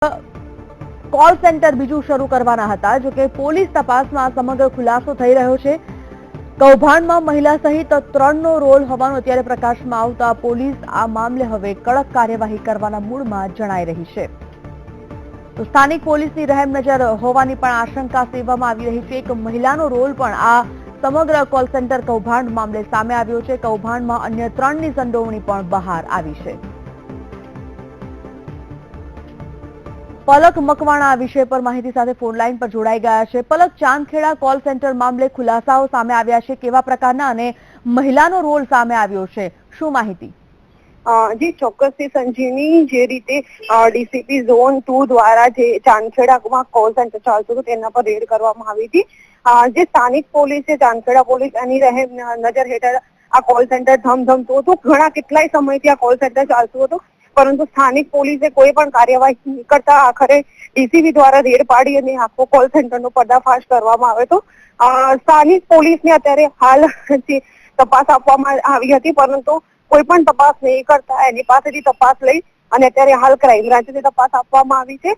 Call centre બીજું શરૂ કરવાના હતા, જો કે પોલીસ તપાસમાં સમગ્ર ખુલાસો થઈ રહ્યો છે। કૌભાંડમાં મહિલા સહિત 3નો રોલ હોવાનું અત્યારે પ્રકાશમાં આવતા પોલીસ આ મામલે હવે કડક કાર્યવાહી કરવાના મૂડમાં જણાઈ રહી છે। તો સ્થાનિક પોલીસની રહેમ નજર હોવાની પણ આશંકા સેવવામાં આવી રહી છે। એક મહિલાનો રોલ પણ આ સમગ્ર કોલ સેન્ટર કૌભાંડ મામલે સામે આવ્યો છે। કૌભાંડમાં અન્ય 3ની સંડોવણી પણ બહાર આવી છે। પલક મકવાણા આ વિષય પર માહિતી સાથે ફોન લાઈન પર જોડાઈ ગયા છે। પલક, ચાંદખેડા કોલ સેન્ટર મામલે ખુલાસાઓ સામે આવ્યા છે, કેવા પ્રકારના અને મહિલાનો રોલ સામે આવ્યો છે, શું માહિતી? જી ચોક્કસથી સંજીવની, જે રીતે ડીસીપી ઝોન 2 દ્વારા જે ચાંદખેડામાં કોલ સેન્ટર ચાલતું હતું તેના પર રેડ કરવામાં આવી હતી। જે સ્થાનિક પોલીસ છે, ચાંદખેડા પોલીસ, એની રહેમ નજર હેઠળ આ કોલ સેન્ટર ધમધમતું હતું। ઘણા કેટલાય સમયથી આ કોલ સેન્ટર ચાલતું હતું, પરંતુ સ્થાનિક પોલીસે કોઈ પણ કાર્યવાહી નહીં કરતા આખરે ડીસીપી દ્વારા રેડ પાડી અને આખો કોલ સેન્ટરનો પર્દાફાશ કરવામાં આવ્યો હતો। સ્થાનિક પોલીસને અત્યારે હાલ તપાસ આપવામાં આવી હતી, પરંતુ કોઈ પણ તપાસ નહીં કરતા એની પાસેથી તપાસ લઈ અને અત્યારે હાલ ક્રાઇમ બ્રાન્ચને તપાસ આપવામાં આવી છે।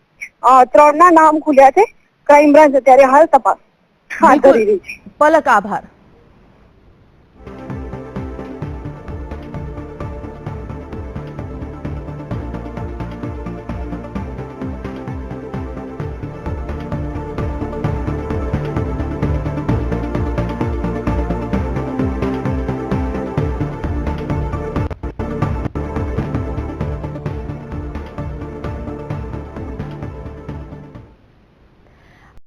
3ના નામ ખુલ્યા છે। ક્રાઇમ બ્રાન્ચ અત્યારે હાલ તપાસ હાથ ધરી રહી છે। પલક, આભાર।